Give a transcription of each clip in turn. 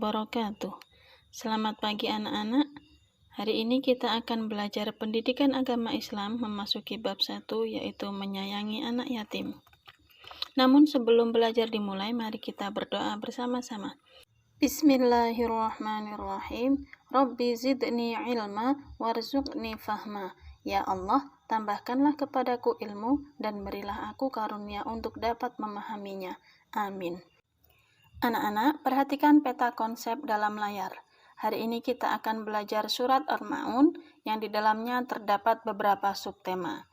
wabarakatuh. Selamat pagi anak-anak. Hari ini kita akan belajar pendidikan agama Islam memasuki bab 1 yaitu menyayangi anak yatim. Namun sebelum belajar dimulai, mari kita berdoa bersama-sama. Bismillahirrahmanirrahim. Rabbi zidni ilma warzuqni fahma. Ya Allah, tambahkanlah kepadaku ilmu dan berilah aku karunia untuk dapat memahaminya. Amin. Anak-anak, perhatikan peta konsep dalam layar. Hari ini kita akan belajar surat Al-Ma'un yang di dalamnya terdapat beberapa subtema.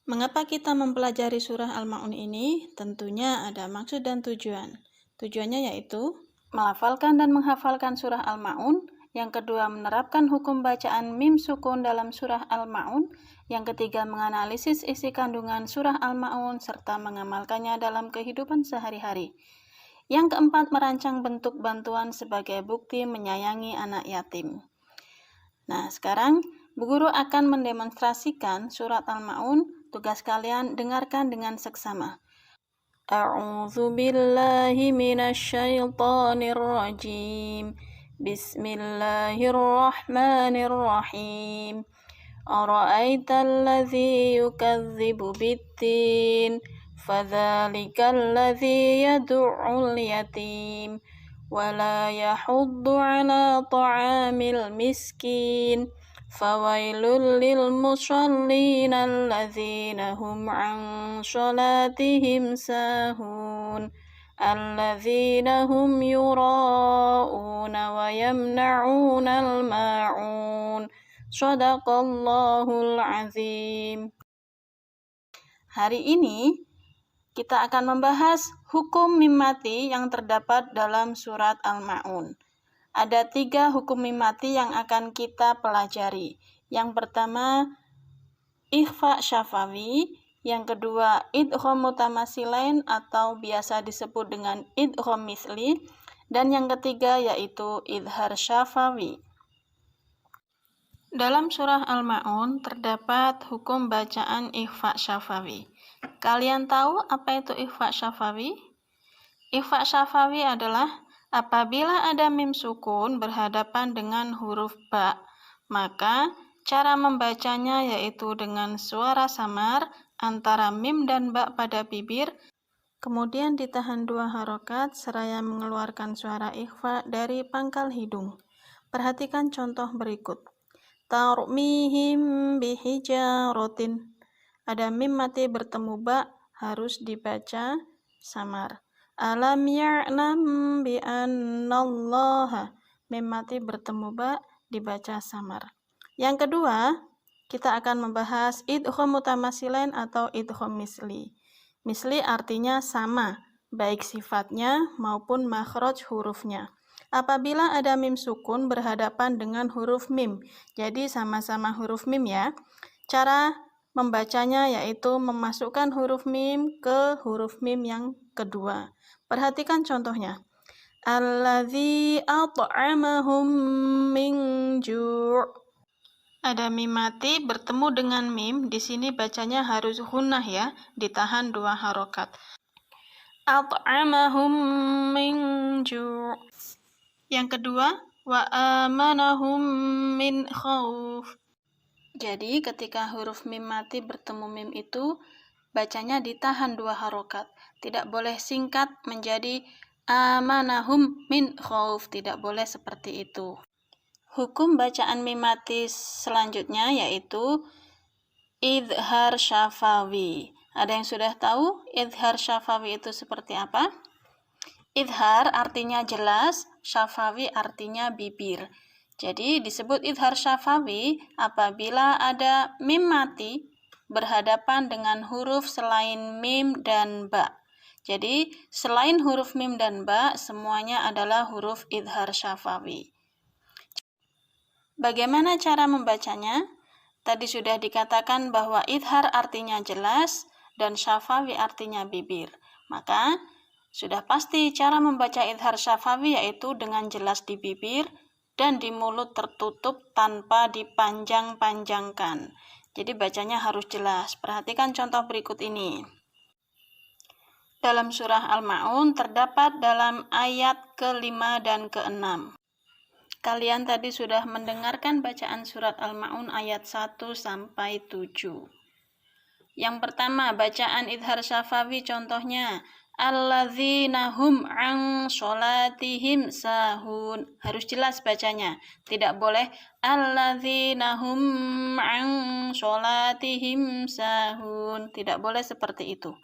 Mengapa kita mempelajari surah Al-Ma'un ini? Tentunya ada maksud dan tujuan. Tujuannya yaitu melafalkan dan menghafalkan surah Al-Ma'un. Yang kedua, menerapkan hukum bacaan mim sukun dalam surah Al-Ma'un. Yang ketiga, menganalisis isi kandungan surah Al-Ma'un serta mengamalkannya dalam kehidupan sehari-hari. Yang keempat, merancang bentuk bantuan sebagai bukti menyayangi anak yatim. Nah, sekarang Bu Guru akan mendemonstrasikan surat Al-Ma'un. Tugas kalian dengarkan dengan seksama. A'udzu billahi minasyaitonir rajim. Bismillahirrahmanirrahim. Ara'aital ladzi yukadzibu bid-din فَذَلِكَ الَّذِي يَدُعُّ الْيَتِيمَ وَلَا يَحُضُّ عَلَى طَعَامِ الْمِسْكِينِ فَوَيْلٌ لِلْمُصَلِّينَ الَّذِينَ هُمْ عَنْ صَلَاتِهِمْ سَاهُونَ الَّذِينَ هُمْ يُرَاءُونَ وَيَمْنَعُونَ الْمَاعُونَ صَدَقَ اللَّهُ الْعَظِيمُ. Hari ini kita akan membahas hukum mim mati yang terdapat dalam surat Al-Ma'un. Ada 3 hukum mim mati yang akan kita pelajari. Yang pertama, ikhfa syafawi. Yang kedua, idgham mutamasilain atau biasa disebut dengan idgham misli. Dan yang ketiga yaitu idhar syafawi. Dalam surah Al-Ma'un terdapat hukum bacaan ikhfa syafawi. Kalian tahu apa itu ikhfa syafawi? Ikhfa syafawi adalah apabila ada mim sukun berhadapan dengan huruf ba, maka cara membacanya yaitu dengan suara samar antara mim dan ba pada bibir, kemudian ditahan 2 harokat seraya mengeluarkan suara ikhfa dari pangkal hidung. Perhatikan contoh berikut. Tarmihim bihijaratin. Ada mim mati bertemu ba, harus dibaca samar. Alam ya'lam bi annallaha. Mim mati bertemu ba, dibaca samar. Yang kedua, kita akan membahas idgham mutamasilain atau idgham misli. Misli artinya sama, baik sifatnya maupun makhraj hurufnya. Apabila ada mim sukun berhadapan dengan huruf mim, jadi sama-sama huruf mim ya. Cara membacanya yaitu memasukkan huruf mim ke huruf mim yang kedua. Perhatikan contohnya. Alladzi at'amahum min ju'. Ada mim mati bertemu dengan mim, di sini bacanya harus gunnah ya, ditahan 2 harokat. At'amahum min ju'. Yang kedua, wa amanahum min khauf. Jadi ketika huruf mim mati bertemu mim itu bacanya ditahan 2 harokat. Tidak boleh singkat menjadi amanahum min khauf, tidak boleh seperti itu. Hukum bacaan mim mati selanjutnya yaitu idhar syafawi. Ada yang sudah tahu idhar syafawi itu seperti apa? Idhar artinya jelas, syafawi artinya bibir. Jadi disebut idhar syafawi apabila ada mim mati berhadapan dengan huruf selain mim dan ba. Jadi selain huruf mim dan ba semuanya adalah huruf idhar syafawi. Bagaimana cara membacanya? Tadi sudah dikatakan bahwa idhar artinya jelas dan syafawi artinya bibir. Maka sudah pasti cara membaca idhar syafawi yaitu dengan jelas di bibir dan di mulut tertutup tanpa dipanjang-panjangkan. Jadi bacanya harus jelas. Perhatikan contoh berikut ini. dalam surah Al-Ma'un terdapat dalam ayat ke-5 dan ke-6. Kalian tadi sudah mendengarkan bacaan surat Al-Ma'un ayat 1 sampai 7. Yang pertama, bacaan idhar syafawi contohnya alladzina hum an sholatihim sahun. Harus jelas bacanya. Tidak boleh alladzina hum an sholatihim sahun. Tidak boleh seperti itu.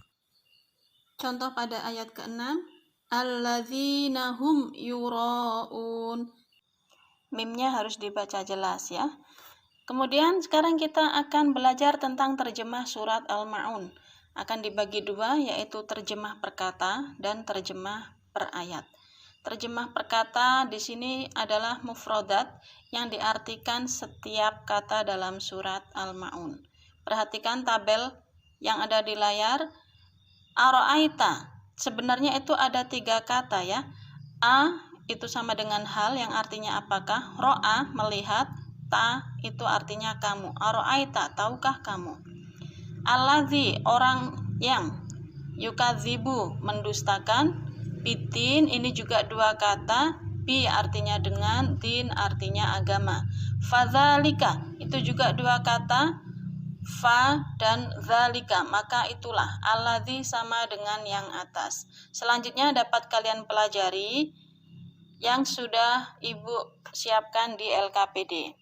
Contoh pada ayat ke-6, alladzina hum yura'un. Mimnya harus dibaca jelas ya. Kemudian sekarang kita akan belajar tentang terjemah surat Al-Ma'un. Akan dibagi dua, yaitu terjemah per kata dan terjemah per ayat. Terjemah per kata di sini adalah mufrodat yang diartikan setiap kata dalam surat Al-Ma'un. Perhatikan tabel yang ada di layar. Aro'aita, sebenarnya itu ada 3 kata ya. A itu sama dengan hal yang artinya apakah. Ro'a, melihat. Ta itu artinya kamu. Aro'aita, tahukah kamu. Alladzi, orang yang. Yukadzibu, mendustakan. Bidin, ini juga 2 kata. Bi artinya dengan, din artinya agama. Fadzalika, itu juga 2 kata. Fa dan zalika, maka itulah. Alladzi sama dengan yang atas. Selanjutnya dapat kalian pelajari yang sudah Ibu siapkan di LKPD.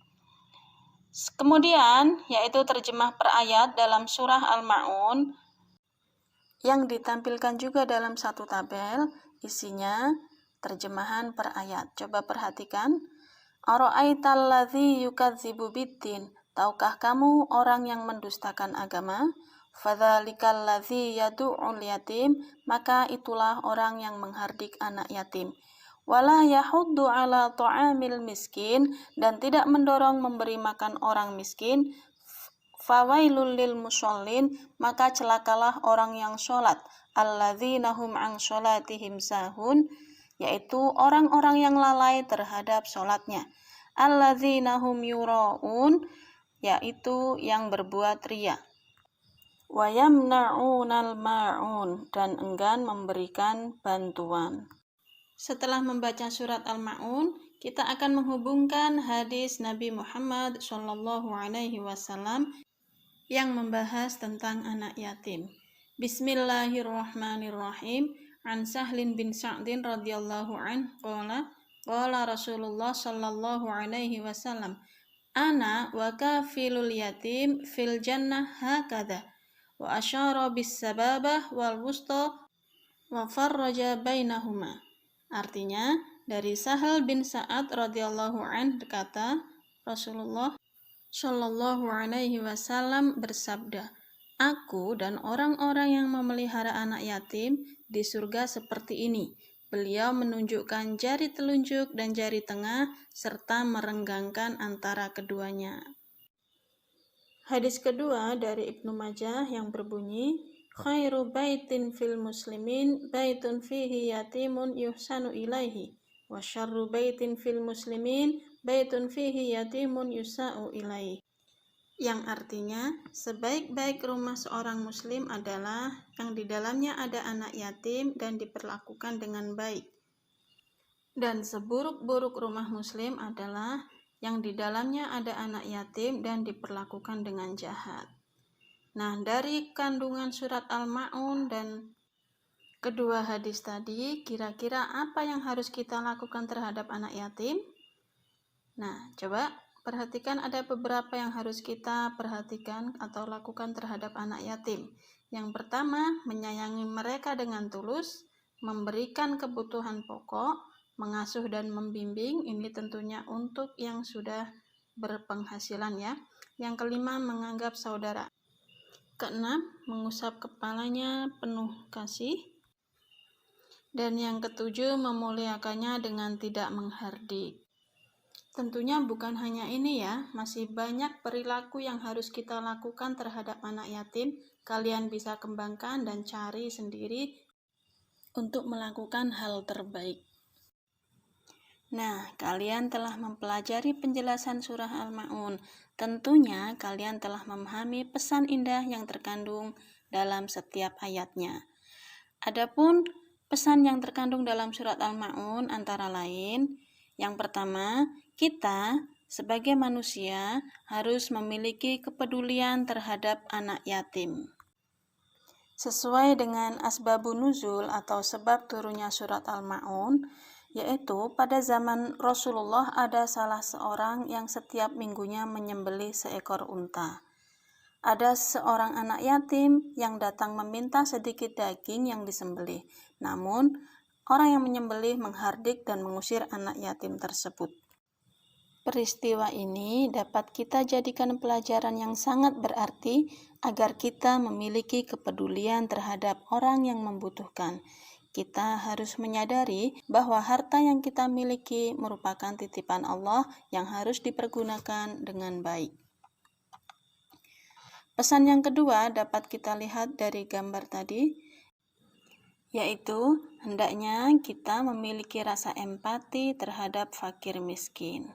Kemudian yaitu terjemah per ayat dalam surah Al-Ma'un yang ditampilkan juga dalam satu tabel, isinya terjemahan per ayat. Coba perhatikan. Ara'aital ladzi yukadzibu biddin. Tahukah kamu orang yang mendustakan agama? Fadzalikal ladzi yad'ul yatim, maka itulah orang yang menghardik anak yatim. Wala yahuddu ala ta'amil miskin, dan tidak mendorong memberi makan orang miskin. Fawailul lil musallin, maka celakalah orang yang sholat. Alladzina hum an sholatihim sahun, yaitu orang-orang yang lalai terhadap sholatnya. Alladzina hum yura'un, yaitu yang berbuat riya. Wa yamna'unal ma'un, dan enggan memberikan bantuan. Setelah membaca surat Al-Ma'un, kita akan menghubungkan hadis Nabi Muhammad SAW yang membahas tentang anak yatim. Bismillahirrahmanirrahim. An Sahlin bin Sa'din radhiyallahu an qala Rasulullah sallallahu alaihi wasallam, ana wa kafilul yatim fil jannah hakadha, wa asyara bis sababah wal wusta wa farraja bainahuma. Artinya, dari Sahal bin Sa'ad radhiyallahu an berkata, Rasulullah Shallallahu alaihi wasallam bersabda, aku dan orang-orang yang memelihara anak yatim di surga seperti ini. Beliau menunjukkan jari telunjuk dan jari tengah serta merenggangkan antara keduanya. Hadis kedua dari Ibnu Majah yang berbunyi, khairu baitin fil muslimin baitun fihi yatimun yuhsanu ilaihi, wa syarru baitin fil muslimin baitun fihi yatimun yusa'u ilaihi. Yang artinya, sebaik-baik rumah seorang muslim adalah yang di dalamnya ada anak yatim dan diperlakukan dengan baik. Dan seburuk-buruk rumah muslim adalah yang di dalamnya ada anak yatim dan diperlakukan dengan jahat. Nah, dari kandungan surat Al-Ma'un dan kedua hadis tadi, kira-kira apa yang harus kita lakukan terhadap anak yatim? Nah, coba perhatikan, ada beberapa yang harus kita perhatikan atau lakukan terhadap anak yatim. Yang pertama, menyayangi mereka dengan tulus, memberikan kebutuhan pokok, mengasuh dan membimbing. Ini tentunya untuk yang sudah berpenghasilan ya. Yang kelima, menganggap saudara. Keenam, mengusap kepalanya penuh kasih. Dan yang ketujuh, memuliakannya dengan tidak menghardik. Tentunya bukan hanya ini ya, masih banyak perilaku yang harus kita lakukan terhadap anak yatim. Kalian bisa kembangkan dan cari sendiri untuk melakukan hal terbaik. Nah, kalian telah mempelajari penjelasan surah Al-Ma'un. Tentunya kalian telah memahami pesan indah yang terkandung dalam setiap ayatnya. Adapun pesan yang terkandung dalam surat Al-Ma'un antara lain, yang pertama, kita sebagai manusia harus memiliki kepedulian terhadap anak yatim. Sesuai dengan asbabun nuzul atau sebab turunnya surat Al-Ma'un, yaitu pada zaman Rasulullah ada salah seorang yang setiap minggunya menyembelih seekor unta. Ada seorang anak yatim yang datang meminta sedikit daging yang disembelih. Namun, orang yang menyembelih menghardik dan mengusir anak yatim tersebut. Peristiwa ini dapat kita jadikan pelajaran yang sangat berarti agar kita memiliki kepedulian terhadap orang yang membutuhkan. Kita harus menyadari bahwa harta yang kita miliki merupakan titipan Allah yang harus dipergunakan dengan baik. Pesan yang kedua dapat kita lihat dari gambar tadi, yaitu hendaknya kita memiliki rasa empati terhadap fakir miskin.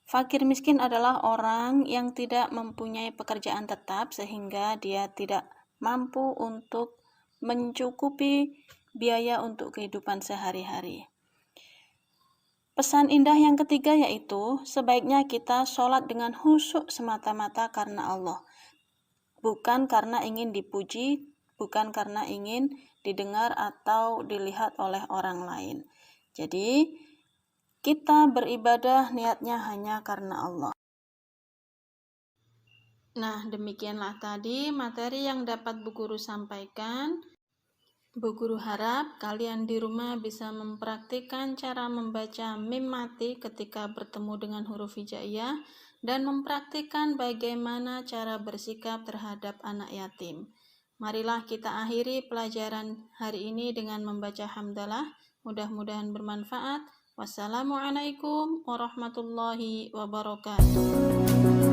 Fakir miskin adalah orang yang tidak mempunyai pekerjaan tetap sehingga dia tidak mampu untuk mencukupi biaya untuk kehidupan sehari-hari. Pesan indah yang ketiga yaitu sebaiknya kita sholat dengan khusyuk semata-mata karena Allah, bukan karena ingin dipuji, bukan karena ingin didengar atau dilihat oleh orang lain. Jadi, kita beribadah niatnya hanya karena Allah. Nah, demikianlah tadi materi yang dapat Bu Guru sampaikan. Bu Guru harap kalian di rumah bisa mempraktikkan cara membaca mim mati ketika bertemu dengan huruf hijaiyah dan mempraktikkan bagaimana cara bersikap terhadap anak yatim. Marilah kita akhiri pelajaran hari ini dengan membaca hamdalah. Mudah-mudahan bermanfaat. Wassalamualaikum warahmatullahi wabarakatuh.